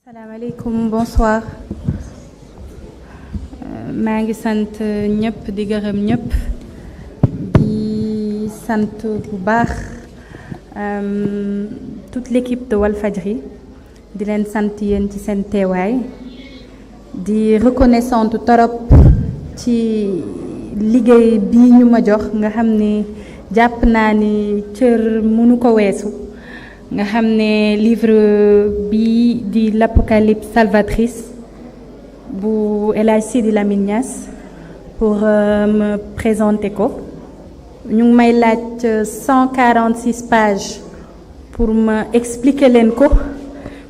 Salaamaaleykum, bonsoir. maa ngi sant ñëpp di gërëm ñëpp di sant bu baax toute l'équipe de Walfadjri di leen sant yéen ci seen teewaay di reconnaissante torop ci liggéey bi ñu ma jox nga xam ne jàpp naa ni cër mënu ko weesu nga xam ne livre bi di l'Apocalypse salvatrice bu El Hadj Sidi Lamine Niass pour me présenter ko ñu ngi may laaj 146 pages pour ma expliquer leen ko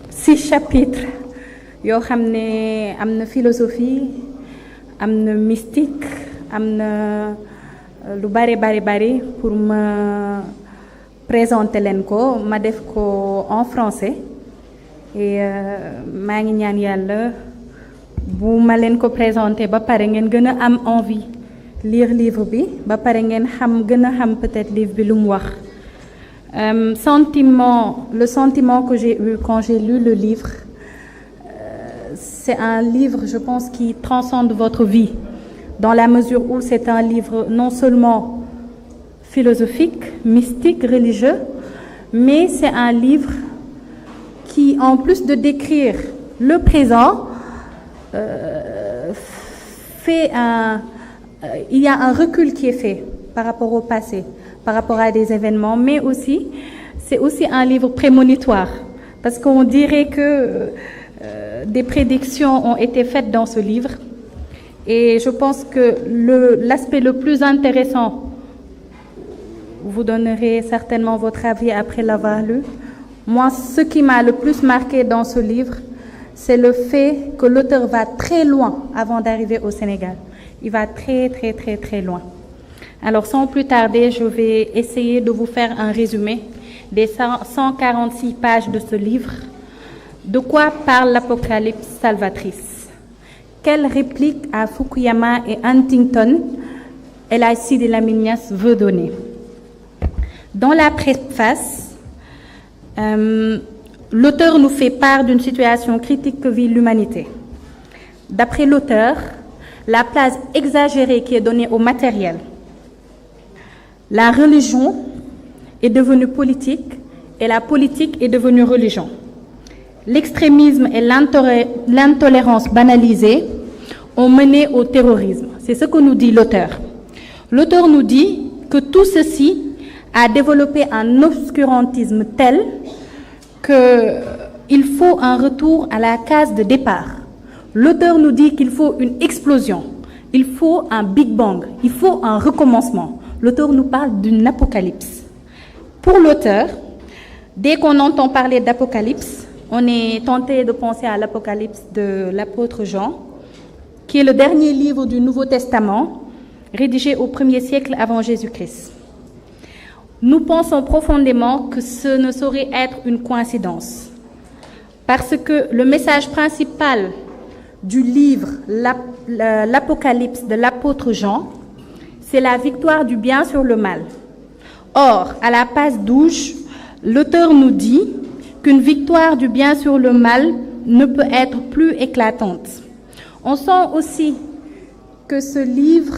6 chapitres yoo xam ne am na philosophie am na mystique am na lu bari pour ma présenter leen ko ma def ko en français et maa ngi ñaan yàlla bu ma leen ko présenter ba pare ngeen gën a am envie lire livre bi ba pare ngeen gën a xam peut-être livre bi lu mu wax le sentiment que j'ai eu quand j'ai lu le livre c'est un livre je pense qui transcende votre vie dans la mesure où c'est un livre non seulement philosophique, mystique, religieux, mais c'est un livre qui, en plus de décrire le présent, il y a un recul qui est fait par rapport au passé, par rapport à des événements, mais aussi, c'est aussi un livre prémonitoire, parce qu'on dirait que des prédictions ont été faites dans ce livre, et je pense que l'aspect le plus intéressant, vous donnerez certainement votre avis après l'avoir lu. Moi, ce qui m'a le plus marqué dans ce livre, c'est le fait que l'auteur va très loin avant d'arriver au Sénégal. Il va très loin. Alors, sans plus tarder, je vais essayer de vous faire un résumé des 146 pages de ce livre. De quoi parle l'Apocalypse salvatrice? Quelle réplique à Fukuyama et Huntington El Hadj Sidi Lamine Niass veut donner? Dans la préface, l'auteur nous fait part d'une situation critique que vit l'humanité. D'après l'auteur, la place exagérée qui est donnée au matériel, la religion est devenue politique et la politique est devenue religion. L'extrémisme et l'intolérance banalisée ont mené au terrorisme. C'est ce que nous dit l'auteur. L'auteur nous dit que tout ceci a développé un obscurantisme tel qu'il faut un retour à la case de départ. L'auteur nous dit qu'il faut une explosion, il faut un Big Bang, il faut un recommencement. L'auteur nous parle d'une apocalypse. Pour l'auteur, dès qu'on entend parler d'apocalypse, on est tenté de penser à l'apocalypse de l'apôtre Jean, qui est le dernier livre du Nouveau Testament, rédigé au 1er siècle avant Jésus-Christ. Nous pensons profondément que ce ne saurait être une coïncidence, parce que le message principal du livre l'Apocalypse de l'apôtre Jean, c'est la victoire du bien sur le mal. Or, à la page 12, l'auteur nous dit qu'une victoire du bien sur le mal ne peut être plus éclatante. On sent aussi que ce livre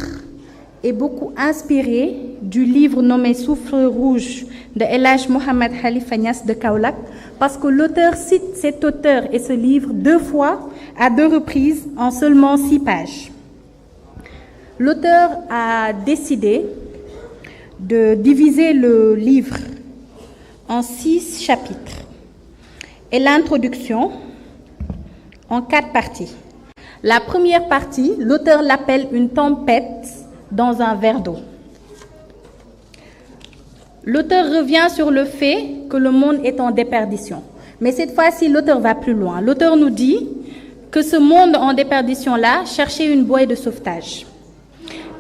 est beaucoup inspiré du livre nommé Soufre rouge de El Hadj Mohamed Khalifa Niass de Kaolack, parce que l'auteur cite cet auteur et ce livre 2 fois, à 2 reprises, en seulement 6 pages. L'auteur a décidé de diviser le livre en 6 chapitres et l'introduction en 4 parties. La première partie, l'auteur l'appelle une tempête dans un verre d'eau. L'auteur revient sur le fait que le monde est en déperdition. Mais cette fois-ci, l'auteur va plus loin. L'auteur nous dit que ce monde en déperdition-là cherchait une bouée de sauvetage.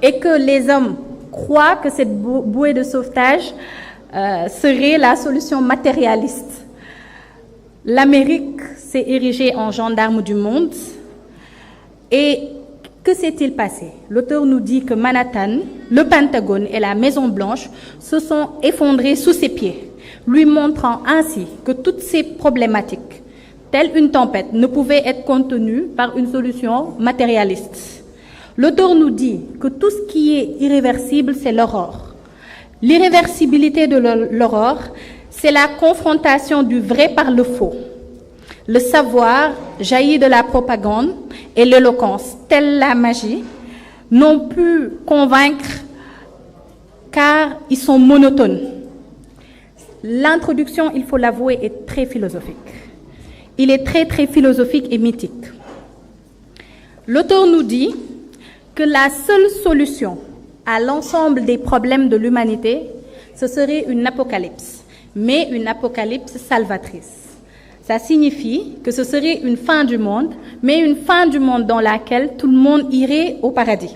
Et que les hommes croient que cette bouée de sauvetage serait la solution matérialiste. L'Amérique s'est érigée en gendarme du monde. Et que s'est-il passé? L'auteur nous dit que Manhattan, le Pentagone et la Maison Blanche se sont effondrés sous ses pieds, lui montrant ainsi que toutes ces problématiques telle une tempête, ne pouvait être contenue par une solution matérialiste. L'auteur nous dit que tout ce qui est irréversible, c'est l'aurore. L'irréversibilité de l'aurore, c'est la confrontation du vrai par le faux. Le savoir jaillit de la propagande et l'éloquence, telle la magie, n'ont pu convaincre car ils sont monotones. L'introduction, il faut l'avouer, est très philosophique. Il est très, très philosophique et mythique. L'auteur nous dit que la seule solution à l'ensemble des problèmes de l'humanité, ce serait une apocalypse, mais une apocalypse salvatrice. Ça signifie que ce serait une fin du monde, mais une fin du monde dans laquelle tout le monde irait au paradis.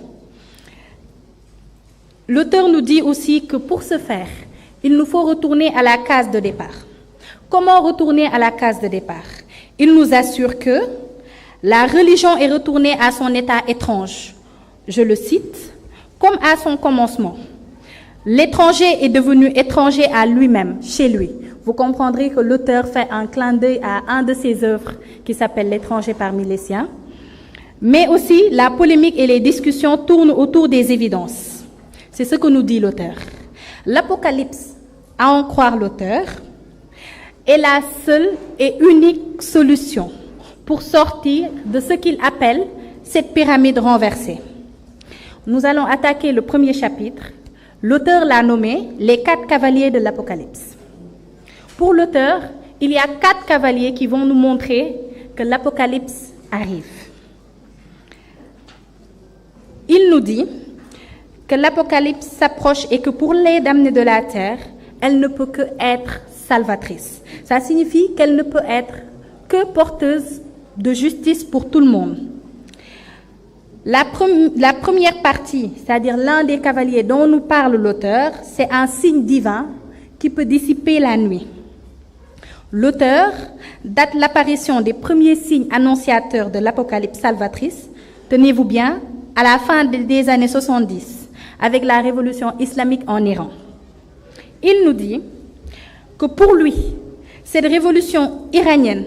L'auteur nous dit aussi que pour ce faire, il nous faut retourner à la case de départ. Comment retourner à la case de départ? Il nous assure que la religion est retournée à son état étrange. Je le cite, comme à son commencement. L'étranger est devenu étranger à lui-même, chez lui. Vous comprendrez que l'auteur fait un clin d'œil à un de ses œuvres qui s'appelle L'étranger parmi les siens. Mais aussi, la polémique et les discussions tournent autour des évidences. C'est ce que nous dit l'auteur. L'Apocalypse, à en croire l'auteur, est la seule et unique solution pour sortir de ce qu'il appelle cette pyramide renversée. Nous allons attaquer le premier chapitre. L'auteur l'a nommé « Les 4 cavaliers de l'Apocalypse ». Pour l'auteur, il y a 4 cavaliers qui vont nous montrer que l'Apocalypse arrive. Il nous dit que l'Apocalypse s'approche et que pour les damnés de la terre, elle ne peut que être salvatrice. Ça signifie qu'elle ne peut être que porteuse de justice pour tout le monde. La première partie, c'est-à-dire l'un des cavaliers dont nous parle l'auteur, c'est un signe divin qui peut dissiper la nuit. L'auteur date l'apparition des premiers signes annonciateurs de l'Apocalypse salvatrice, tenez-vous bien, à la fin des années 70, avec la révolution islamique en Iran. Il nous dit que pour lui, cette révolution iranienne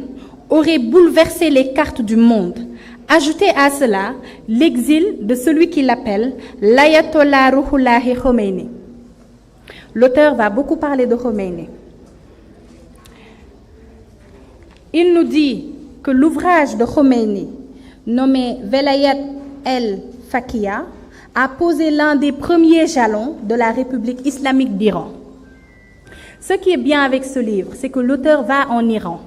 aurait bouleversé les cartes du monde. Ajoutez à cela l'exil de celui qu'il appelle l'Ayatollah Ruhullahi Khomeini. L'auteur va beaucoup parler de Khomeini. Il nous dit que l'ouvrage de Khomeini, nommé Velayat el-Faqiya, a posé l'un des premiers jalons de la République islamique d'Iran. Ce qui est bien avec ce livre, c'est que l'auteur va en Iran,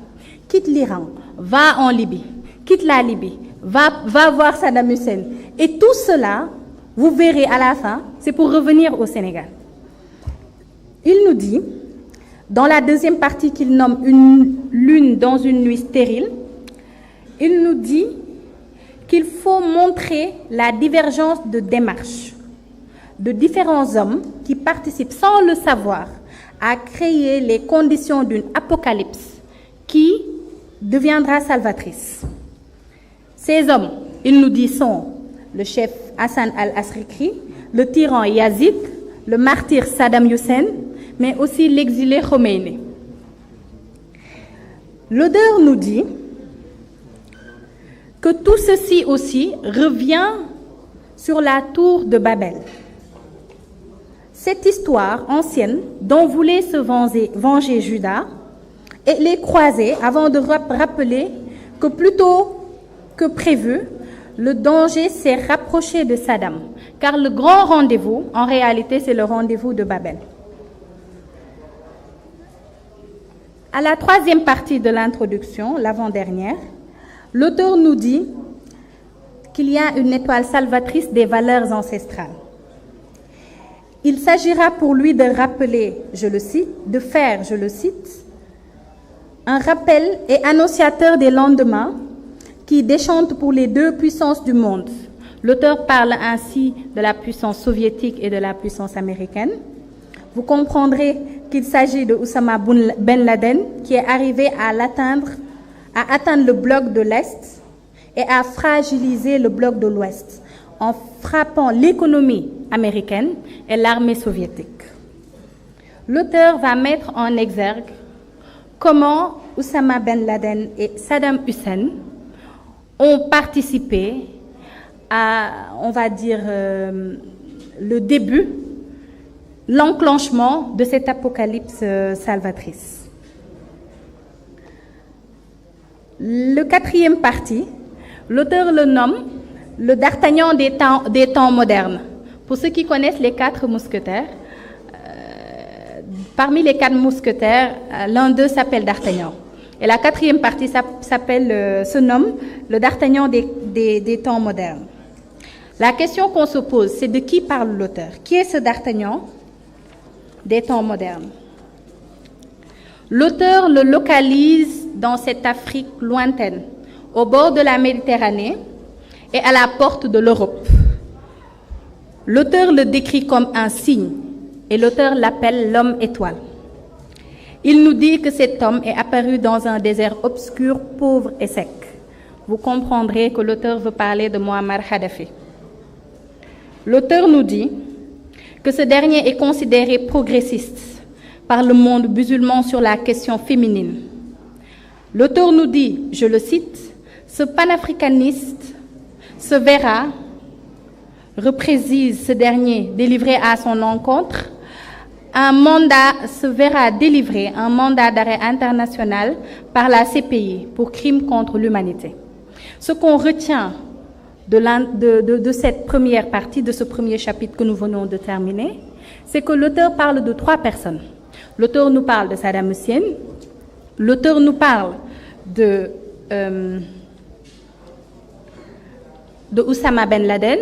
quitte l'Iran, va en Libye, quitte la Libye, va voir Saddam Hussein. Et tout cela, vous verrez à la fin, c'est pour revenir au Sénégal. Il nous dit, dans la deuxième partie qu'il nomme une lune dans une nuit stérile, il nous dit qu'il faut montrer la divergence de démarche de différents hommes qui participent sans le savoir à créer les conditions d'une apocalypse qui deviendra salvatrice. Ces hommes, il nous dit, sont le chef Hassan al-Asrikri, le tyran Yazid, le martyr Saddam Hussein, mais aussi l'exilé Khomeini. L'auteur nous dit que tout ceci aussi revient sur la tour de Babel. Cette histoire ancienne dont voulait se venger Judas et les croisés avant de rappeler que plutôt que prévu, le danger s'est rapproché de Saddam, car le grand rendez-vous, en réalité, c'est le rendez-vous de Babel. À la troisième partie de l'introduction, l'avant-dernière, l'auteur nous dit qu'il y a une étoile salvatrice des valeurs ancestrales. Il s'agira pour lui de rappeler, je le cite, de faire, je le cite, un rappel et annonciateur des lendemains qui déchantent pour les 2 puissances du monde. L'auteur parle ainsi de la puissance soviétique et de la puissance américaine. Vous comprendrez qu'il s'agit de Oussama Ben Laden qui est arrivé à atteindre le bloc de l'Est et à fragiliser le bloc de l'Ouest en frappant l'économie américaine et l'armée soviétique. L'auteur va mettre en exergue comment Oussama Ben Laden et Saddam Hussein ont participé à, on va dire, le début, l'enclenchement de cette apocalypse salvatrice. Le quatrième parti, l'auteur le nomme le D'Artagnan des temps modernes. Pour ceux qui connaissent les 4 mousquetaires, parmi les 4 mousquetaires, l'un d'eux s'appelle D'Artagnan. Et la quatrième partie se nomme le D'Artagnan des temps modernes. La question qu'on se pose, c'est de qui parle l'auteur? Qui est ce D'Artagnan des temps modernes? L'auteur le localise dans cette Afrique lointaine, au bord de la Méditerranée et à la porte de l'Europe. L'auteur le décrit comme un signe et l'auteur l'appelle l'homme étoile. Il nous dit que cet homme est apparu dans un désert obscur, pauvre et sec. Vous comprendrez que l'auteur veut parler de Muammar Kadhafi. L'auteur nous dit que ce dernier est considéré progressiste par le monde musulman sur la question féminine. L'auteur nous dit, je le cite, ce panafricaniste se verra, reprécise ce dernier délivré à son encontre, se verra délivrer un mandat d'arrêt international par la CPI pour crimes contre l'humanité. Ce qu'on retient de cette première partie, de ce premier chapitre que nous venons de terminer, c'est que l'auteur parle de 3 personnes. L'auteur nous parle de Saddam Hussein, l'auteur nous parle de Oussama Ben Laden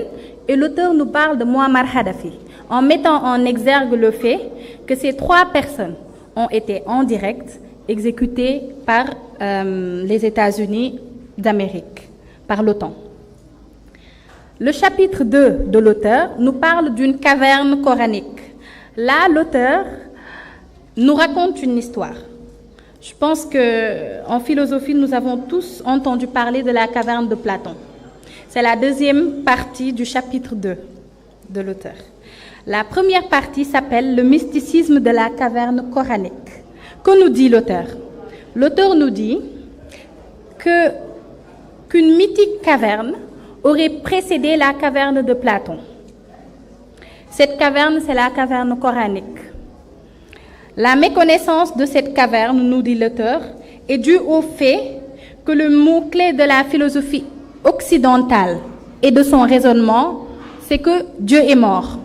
et l'auteur nous parle de Muammar Kadhafi, en mettant en exergue le fait que ces 3 personnes ont été en direct exécutées par les États-Unis d'Amérique, par l'OTAN. Le chapitre 2 de l'auteur nous parle d'une caverne coranique. Là, l'auteur nous raconte une histoire. Je pense qu'en philosophie, nous avons tous entendu parler de la caverne de Platon. C'est la deuxième partie du chapitre 2 de l'auteur. La première partie s'appelle « Le mysticisme de la caverne coranique ». Que nous dit l'auteur? L'auteur nous dit qu'une mythique caverne aurait précédé la caverne de Platon. Cette caverne, c'est la caverne coranique. La méconnaissance de cette caverne, nous dit l'auteur, est due au fait que le mot-clé de la philosophie occidentale et de son raisonnement, c'est que Dieu est mort.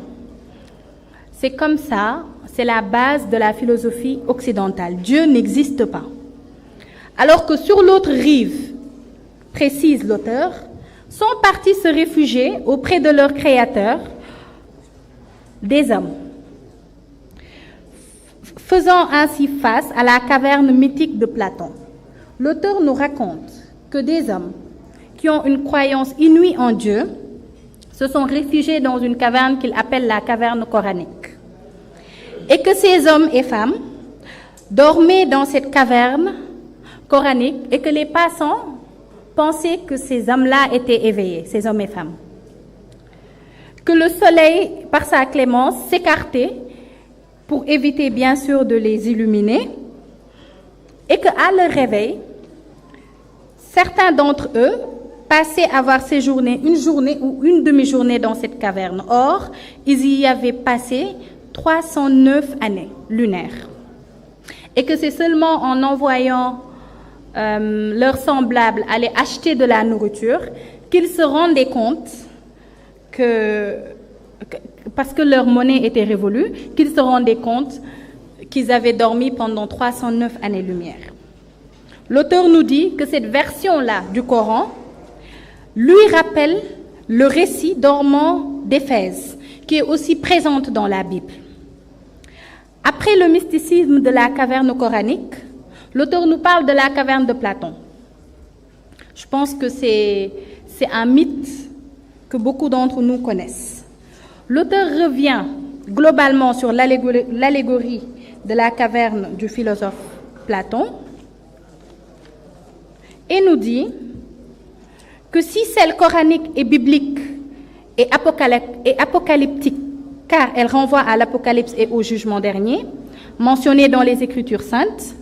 C'est comme ça, c'est la base de la philosophie occidentale. Dieu n'existe pas. Alors que sur l'autre rive, précise l'auteur, sont partis se réfugier auprès de leur créateur, des hommes, faisant ainsi face à la caverne mythique de Platon. L'auteur nous raconte que des hommes qui ont une croyance inouïe en Dieu se sont réfugiés dans une caverne qu'il appelle la caverne coranique. Et que ces hommes et femmes dormaient dans cette caverne coranique et que les passants pensaient que ces hommes-là étaient éveillés, ces hommes et femmes. Que le soleil, par sa clémence, s'écartait pour éviter bien sûr de les illuminer et qu'à leur réveil, certains d'entre eux passaient avoir séjourné une journée ou une demi-journée dans cette caverne. Or, ils y avaient passé 309 années lunaires. Et que c'est seulement en envoyant leurs semblables aller acheter de la nourriture qu'ils se rendaient compte parce que leur monnaie était révolue, qu'ils se rendaient compte qu'ils avaient dormi pendant 309 années-lumière. L'auteur nous dit que cette version-là du Coran lui rappelle le récit dormant d'Éphèse, qui est aussi présente dans la Bible. Après le mysticisme de la caverne coranique, l'auteur nous parle de la caverne de Platon. Je pense que c'est un mythe que beaucoup d'entre nous connaissent. L'auteur revient globalement sur l'allégorie de la caverne du philosophe Platon et nous dit que si celle coranique est biblique et apocalyptique, car elle renvoie à l'Apocalypse et au jugement dernier, mentionné dans les Écritures saintes,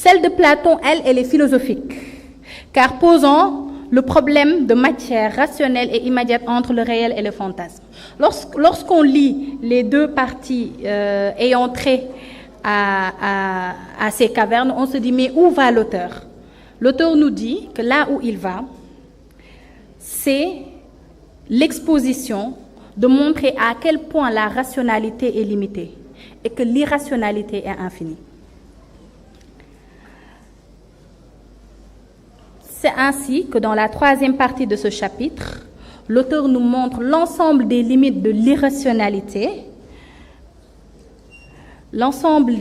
Celle de Platon, elle est philosophique, car posant le problème de matière rationnelle et immédiate entre le réel et le fantasme. Lorsqu'on lit les deux parties ayant trait à ces cavernes, on se dit, mais où va l'auteur? L'auteur nous dit que là où il va, c'est l'exposition de montrer à quel point la rationalité est limitée et que l'irrationalité est infinie. C'est ainsi que dans la troisième partie de ce chapitre, l'auteur nous montre l'ensemble des limites de l'irrationalité, l'ensemble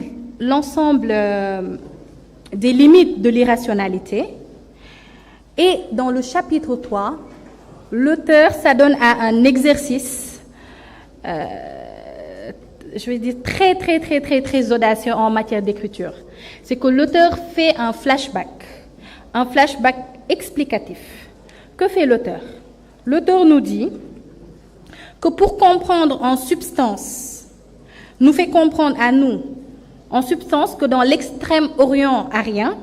des limites de l'irrationalité. Et dans le chapitre 3, l'auteur s'adonne à un exercice, je vais dire très audacieux en matière d'écriture. C'est que l'auteur fait un flashback explicatif. Que fait l'auteur? L'auteur nous dit que pour comprendre en substance, nous fait comprendre à nous, en substance, que dans l'extrême-orient arien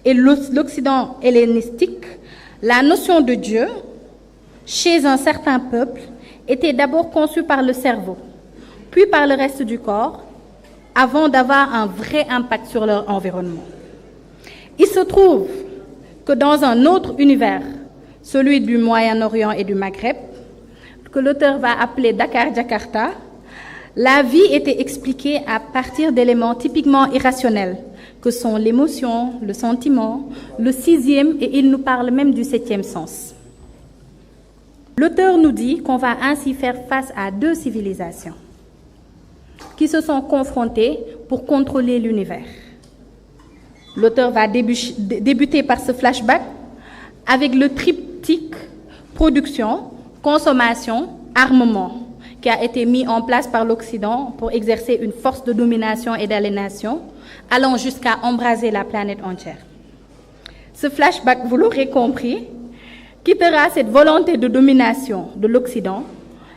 et l'Occident hellénistique, la notion de Dieu, chez un certain peuple, était d'abord conçue par le cerveau, puis par le reste du corps, avant d'avoir un vrai impact sur leur environnement. Il se trouve que dans un autre univers, celui du Moyen-Orient et du Maghreb, que l'auteur va appeler Dakar-Jakarta, la vie était expliquée à partir d'éléments typiquement irrationnels, que sont l'émotion, le sentiment, le sixième, et il nous parle même du septième sens. L'auteur nous dit qu'on va ainsi faire face à deux civilisations qui se sont confrontées pour contrôler l'univers. L'auteur va débuter par ce flashback avec le triptyque production, consommation, armement qui a été mis en place par l'Occident pour exercer une force de domination et d'aliénation allant jusqu'à embraser la planète entière. Ce flashback, vous l'aurez compris, quittera cette volonté de domination de l'Occident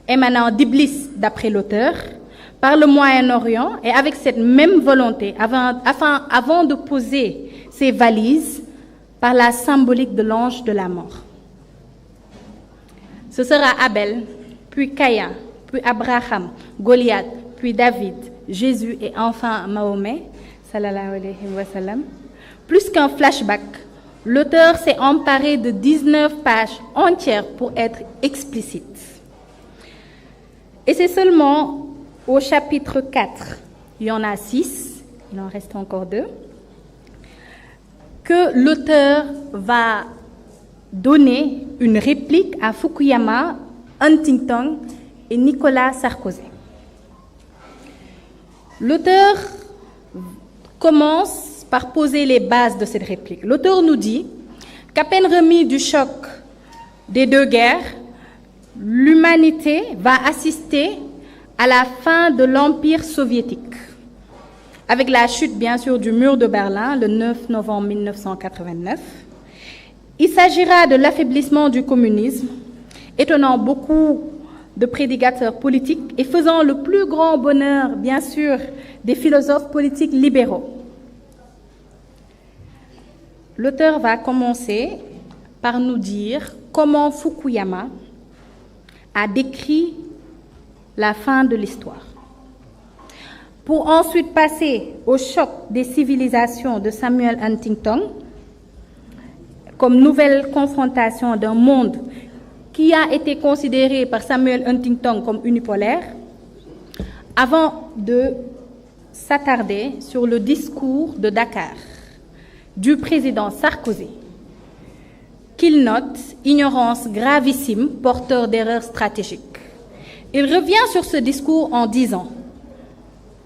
émanant d'Iblis d'après l'auteur par le Moyen-Orient et avec cette même volonté, avant de poser ses valises par la symbolique de l'ange de la mort. Ce sera Abel, puis Caïn, puis Abraham, Goliath, puis David, Jésus et enfin Mahomet, sallallahu alayhi wa sallam. Plus qu'un flashback, l'auteur s'est emparé de 19 pages entières pour être explicite. Et c'est seulement au chapitre 4, il y en a 6, il en reste encore 2, que l'auteur va donner une réplique à Fukuyama, Huntington et Nicolas Sarkozy. L'auteur commence par poser les bases de cette réplique. L'auteur nous dit qu'à peine remis du choc des deux guerres, l'humanité va assister à la fin de l'Empire soviétique, avec la chute bien sûr du mur de Berlin le 9 novembre 1989. Il s'agira de l'affaiblissement du communisme, étonnant beaucoup de prédicateurs politiques et faisant le plus grand bonheur bien sûr des philosophes politiques libéraux. L'auteur va commencer par nous dire comment Fukuyama a décrit la fin de l'histoire, pour ensuite passer au choc des civilisations de Samuel Huntington, comme nouvelle confrontation d'un monde qui a été considéré par Samuel Huntington comme unipolaire, avant de s'attarder sur le discours de Dakar du président Sarkozy, qu'il note ignorance gravissime, porteur d'erreurs stratégiques. Il revient sur ce discours en disant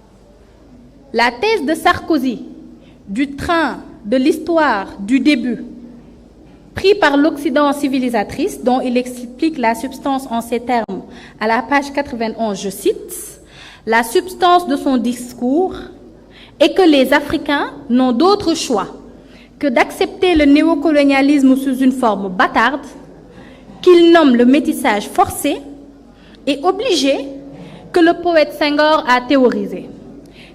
« La thèse de Sarkozy du train de l'histoire du début, pris par l'Occident civilisatrice, dont il explique la substance en ces termes à la page 91, je cite, « La substance de son discours est que les Africains n'ont d'autre choix que d'accepter le néocolonialisme sous une forme bâtarde, qu'il nomme le métissage forcé, et obligé que le poète Senghor a théorisé. »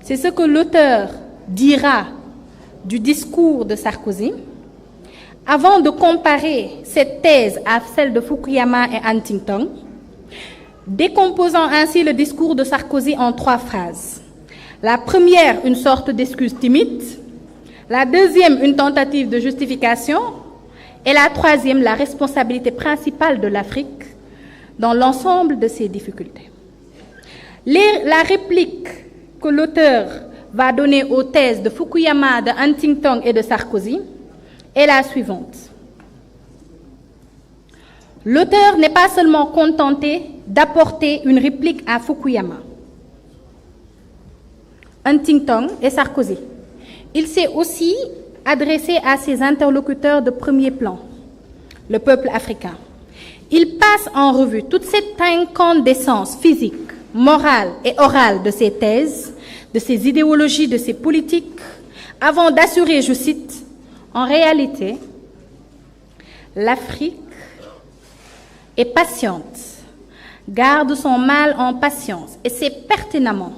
C'est ce que l'auteur dira du discours de Sarkozy, avant de comparer cette thèse à celle de Fukuyama et Huntington, décomposant ainsi le discours de Sarkozy en 3 phrases. La première, une sorte d'excuse timide. La deuxième, une tentative de justification. Et la troisième, la responsabilité principale de l'Afrique dans l'ensemble de ces difficultés. La réplique que l'auteur va donner aux thèses de Fukuyama, de Huntington et de Sarkozy est la suivante. L'auteur n'est pas seulement contenté d'apporter une réplique à Fukuyama, Huntington et Sarkozy. Il s'est aussi adressé à ses interlocuteurs de premier plan, le peuple africain. Il passe en revue toute cette incandescence physique, morale et orale de ses thèses, de ses idéologies, de ses politiques, avant d'assurer, je cite, « En réalité, l'Afrique est patiente, garde son mal en patience, et sait pertinemment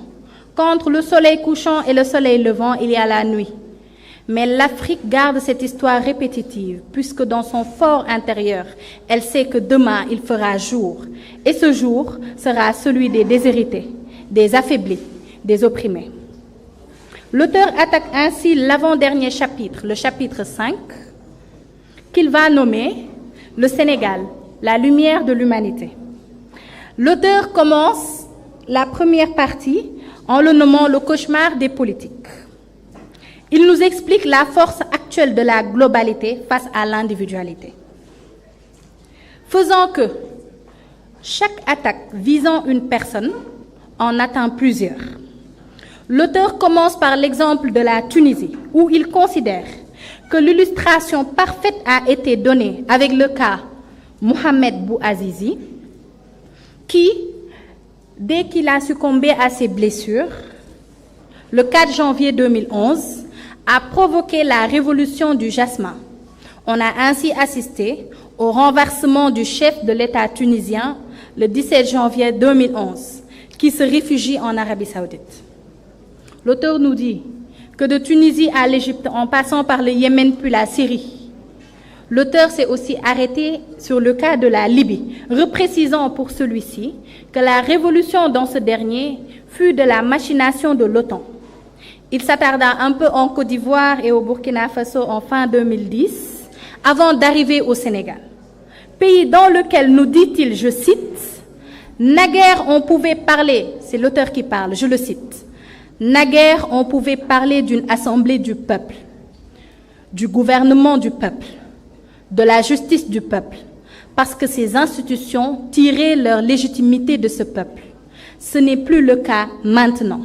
qu'entre le soleil couchant et le soleil levant, il y a la nuit. Mais l'Afrique garde cette histoire répétitive, puisque dans son fort intérieur, elle sait que demain, il fera jour. Et ce jour sera celui des déshérités, des affaiblis, des opprimés. » L'auteur attaque ainsi l'avant-dernier chapitre, le chapitre 5, qu'il va nommer « Le Sénégal, la lumière de l'humanité ». L'auteur commence la première partie en le nommant « Le cauchemar des politiques ». Il nous explique la force actuelle de la globalité face à l'individualité, faisant que chaque attaque visant une personne en atteint plusieurs. L'auteur commence par l'exemple de la Tunisie, où il considère que l'illustration parfaite a été donnée avec le cas Mohamed Bouazizi, qui, dès qu'il a succombé à ses blessures, le 4 janvier 2011, a provoqué la révolution du jasmin. On a ainsi assisté au renversement du chef de l'État tunisien le 17 janvier 2011, qui se réfugie en Arabie saoudite. L'auteur nous dit que de Tunisie à l'Égypte, en passant par le Yémen puis la Syrie, l'auteur s'est aussi arrêté sur le cas de la Libye, reprécisant pour celui-ci que la révolution dans ce dernier fut de la machination de l'OTAN. Il s'attarda un peu en Côte d'Ivoire et au Burkina Faso en fin 2010, avant d'arriver au Sénégal. Pays dans lequel, nous dit-il, je cite, « Naguère on pouvait parler », c'est l'auteur qui parle, je le cite, « Naguère on pouvait parler d'une assemblée du peuple, du gouvernement du peuple, de la justice du peuple, parce que ces institutions tiraient leur légitimité de ce peuple. Ce n'est plus le cas maintenant. »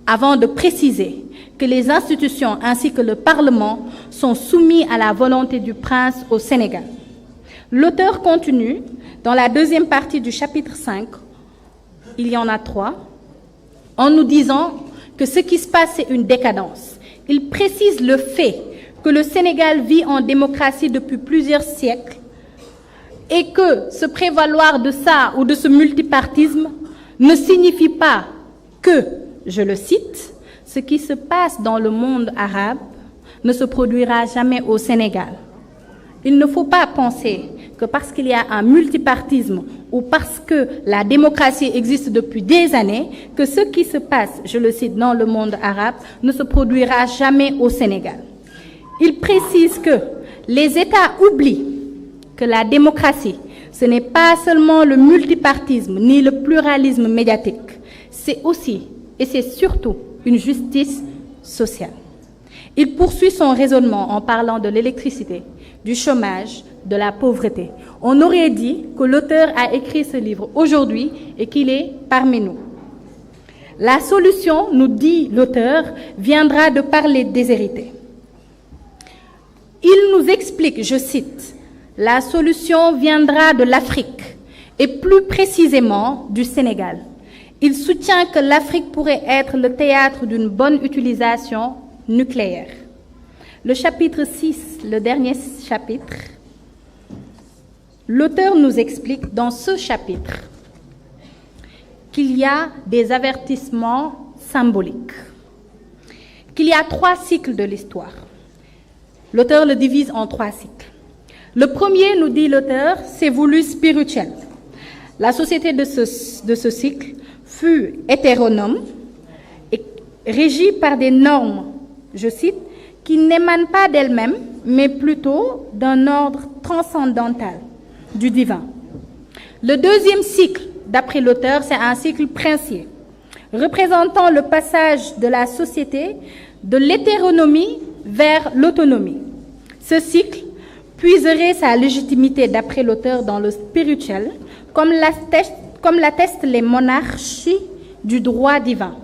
Avant de préciser que les institutions ainsi que le Parlement sont soumis à la volonté du prince au Sénégal. L'auteur continue, dans la deuxième partie du chapitre 5, il y en a 3, en nous disant que ce qui se passe, c'est une décadence. Il précise le fait que le Sénégal vit en démocratie depuis plusieurs siècles et que se prévaloir de ça ou de ce multipartisme ne signifie pas que, je le cite, « Ce qui se passe dans le monde arabe ne se produira jamais au Sénégal. Il ne faut pas penser que parce qu'il y a un multipartisme ou parce que la démocratie existe depuis des années, que ce qui se passe, je le cite, dans le monde arabe ne se produira jamais au Sénégal. » Il précise que les États oublient que la démocratie, ce n'est pas seulement le multipartisme ni le pluralisme médiatique, c'est aussi et c'est surtout une justice sociale. Il poursuit son raisonnement en parlant de l'électricité, du chômage, de la pauvreté. On aurait dit que l'auteur a écrit ce livre aujourd'hui et qu'il est parmi nous. La solution, nous dit l'auteur, viendra de par les déshérités. Il nous explique, je cite, « La solution viendra de l'Afrique et plus précisément du Sénégal. Il soutient que l'Afrique pourrait être le théâtre d'une bonne utilisation nucléaire. » Le chapitre 6, le dernier chapitre, l'auteur nous explique dans ce chapitre qu'il y a des avertissements symboliques, qu'il y a 3 cycles de l'histoire. L'auteur le divise en 3 cycles. Le premier, nous dit l'auteur, c'est voulu spirituel. La société de ce cycle fut hétéronome et régie par des normes, je cite, qui n'émanent pas d'elles-mêmes, mais plutôt d'un ordre transcendantal, du divin. Le deuxième cycle, d'après l'auteur, c'est un cycle princier, représentant le passage de la société de l'hétéronomie vers l'autonomie. Ce cycle puiserait sa légitimité, d'après l'auteur, dans le spirituel, comme l'attestent les monarchies du droit divin.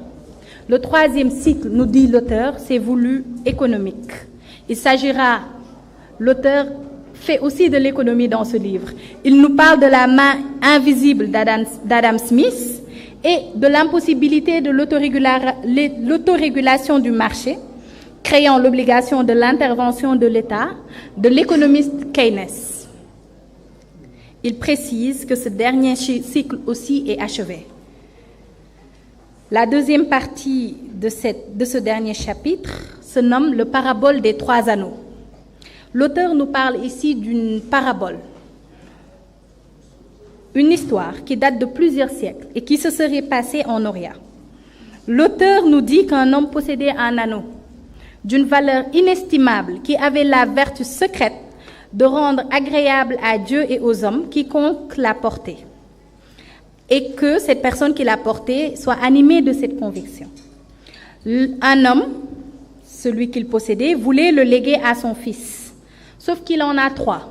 Le troisième cycle, nous dit l'auteur, c'est voulu économique. Il s'agira, l'auteur fait aussi de l'économie dans ce livre. Il nous parle de la main invisible d'Adam Smith et de l'impossibilité de l'autorégulation du marché, créant l'obligation de l'intervention de l'État, de l'économiste Keynes. Il précise que ce dernier cycle aussi est achevé. La deuxième partie de ce dernier chapitre se nomme le parabole des 3 anneaux. L'auteur nous parle ici d'une parabole, une histoire qui date de plusieurs siècles et qui se serait passée en Orient. L'auteur nous dit qu'un homme possédait un anneau d'une valeur inestimable qui avait la vertu secrète de rendre agréable à Dieu et aux hommes quiconque l'a porté, et que cette personne qui l'a porté soit animée de cette conviction. Un homme, celui qu'il possédait, voulait le léguer à son fils, sauf qu'il en a 3.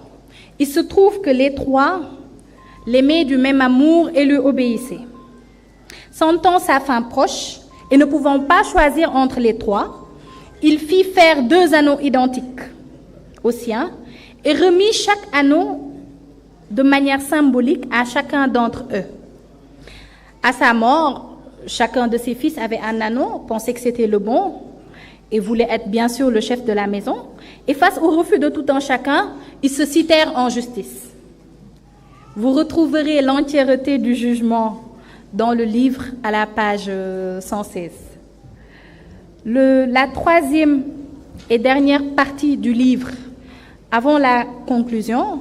Il se trouve que les 3 l'aimaient du même amour et lui obéissaient. Sentant sa fin proche et ne pouvant pas choisir entre les 3, il fit faire 2 anneaux identiques aux siens et remit chaque anneau de manière symbolique à chacun d'entre eux. À sa mort, chacun de ses fils avait un anneau, pensait que c'était le bon et voulait être bien sûr le chef de la maison. Et face au refus de tout un chacun, ils se citèrent en justice. Vous retrouverez l'entièreté du jugement dans le livre à la page 116. La troisième et dernière partie du livre, avant la conclusion,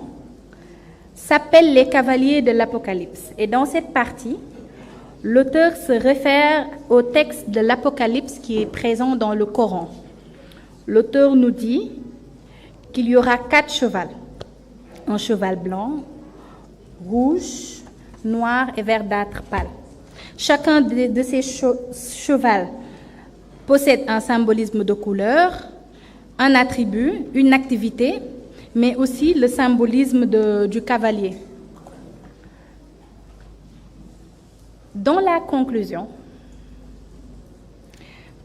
s'appelle les cavaliers de l'Apocalypse. Et dans cette partie, l'auteur se réfère au texte de l'Apocalypse qui est présent dans le Coran. L'auteur nous dit qu'il y aura 4 chevaux. Un cheval blanc, rouge, noir et verdâtre pâle. Chacun de ces chevaux possède un symbolisme de couleur, un attribut, une activité, mais aussi le symbolisme du cavalier. Dans la conclusion,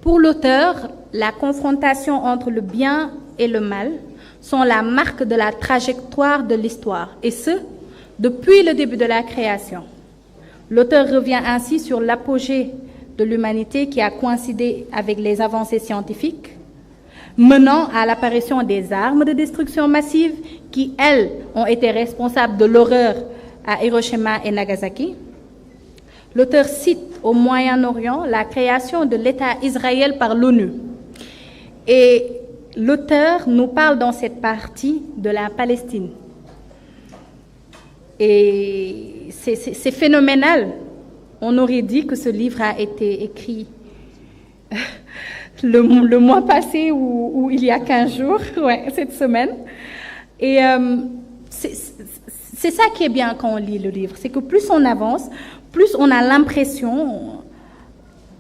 pour l'auteur, la confrontation entre le bien et le mal sont la marque de la trajectoire de l'histoire, et ce, depuis le début de la création. L'auteur revient ainsi sur l'apogée de l'humanité qui a coïncidé avec les avancées scientifiques, menant à l'apparition des armes de destruction massive qui, elles, ont été responsables de l'horreur à Hiroshima et Nagasaki. L'auteur cite au Moyen-Orient la création de l'État Israël par l'ONU. Et l'auteur nous parle dans cette partie de la Palestine. Et c'est phénoménal. On aurait dit que ce livre a été écrit le mois passé ou il y a 15 jours, ouais, cette semaine. Et c'est ça qui est bien quand on lit le livre, c'est que plus on avance, plus on a l'impression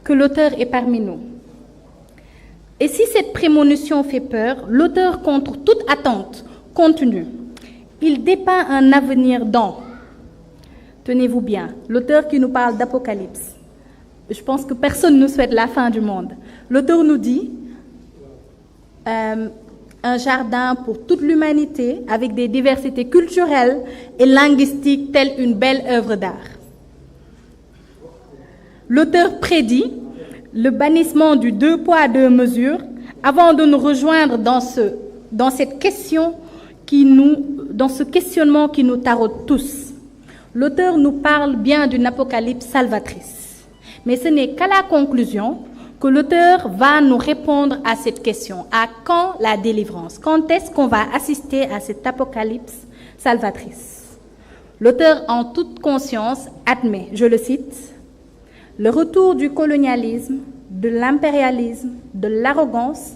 que l'auteur est parmi nous. Et si cette prémonition fait peur, l'auteur, contre toute attente, continue. Il dépeint un avenir dans, tenez-vous bien, l'auteur qui nous parle d'Apocalypse. Je pense que personne ne souhaite la fin du monde. L'auteur nous dit un jardin pour toute l'humanité avec des diversités culturelles et linguistiques telle une belle œuvre d'art. L'auteur prédit le bannissement du 2 poids 2 mesures avant de nous rejoindre dans cette question dans ce questionnement qui nous taraude tous. L'auteur nous parle bien d'une apocalypse salvatrice. Mais ce n'est qu'à la conclusion que l'auteur va nous répondre à cette question. À quand la délivrance? Quand est-ce qu'on va assister à cette apocalypse salvatrice? L'auteur, en toute conscience, admet, je le cite, « Le retour du colonialisme, de l'impérialisme, de l'arrogance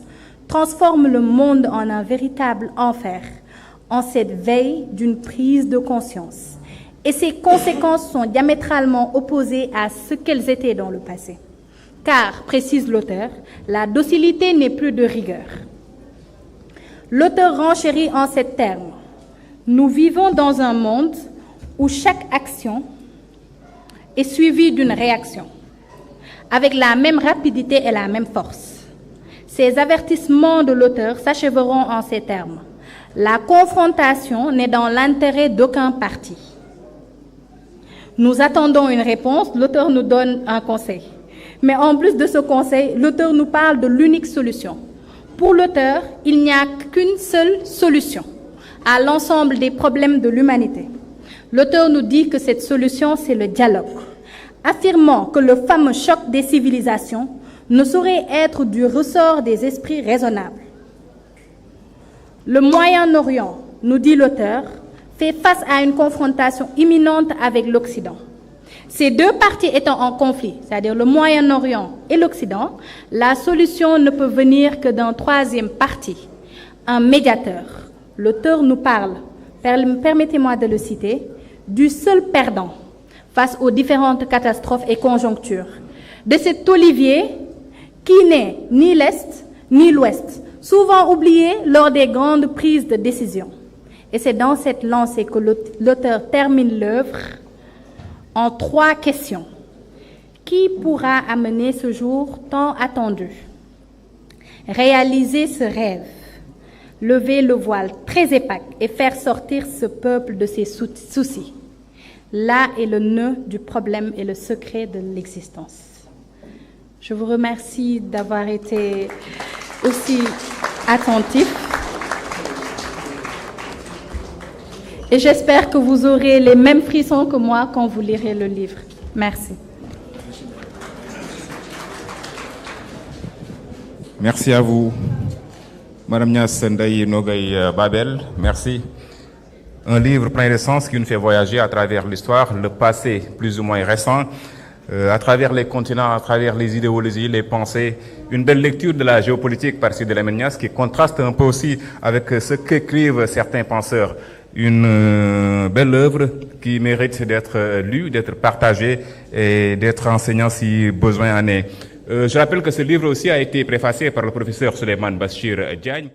transforme le monde en un véritable enfer, en cette veille d'une prise de conscience. Et ses conséquences sont diamétralement opposées à ce qu'elles étaient dans le passé. Car, précise l'auteur, la docilité n'est plus de rigueur. » L'auteur renchérit en ces termes. Nous vivons dans un monde où chaque action est suivie d'une réaction, avec la même rapidité et la même force. Ces avertissements de l'auteur s'achèveront en ces termes. La confrontation n'est dans l'intérêt d'aucun parti. Nous attendons une réponse, l'auteur nous donne un conseil. Mais en plus de ce conseil, l'auteur nous parle de l'unique solution. Pour l'auteur, il n'y a qu'une seule solution à l'ensemble des problèmes de l'humanité. L'auteur nous dit que cette solution, c'est le dialogue, affirmant que le fameux choc des civilisations ne saurait être du ressort des esprits raisonnables. Le Moyen-Orient, nous dit l'auteur, fait face à une confrontation imminente avec l'Occident. Ces deux parties étant en conflit, c'est-à-dire le Moyen-Orient et l'Occident, la solution ne peut venir que d'un troisième parti, un médiateur. L'auteur nous parle, permettez-moi de le citer, du seul perdant face aux différentes catastrophes et conjonctures, de cet olivier qui n'est ni l'Est ni l'Ouest, souvent oublié lors des grandes prises de décision. Et c'est dans cette lancée que l'auteur termine l'œuvre en 3 questions. Qui pourra amener ce jour tant attendu? Réaliser ce rêve, lever le voile très opaque et faire sortir ce peuple de ses soucis. Là est le nœud du problème et le secret de l'existence. Je vous remercie d'avoir été aussi attentif. Et j'espère que vous aurez les mêmes frissons que moi quand vous lirez le livre. Merci. Merci à vous, Madame Niass Ndaye Nogay Babel. Merci. Un livre plein de sens qui nous fait voyager à travers l'histoire, le passé plus ou moins récent, à travers les continents, à travers les idéologies, les pensées. Une belle lecture de la géopolitique par Sidi Lamine Niass qui contraste un peu aussi avec ce qu'écrivent certains penseurs. Une belle œuvre qui mérite d'être lue, d'être partagée et d'être enseignant si besoin en est. Je rappelle que ce livre aussi a été préfacé par le professeur Souleymane Bachir Diagne.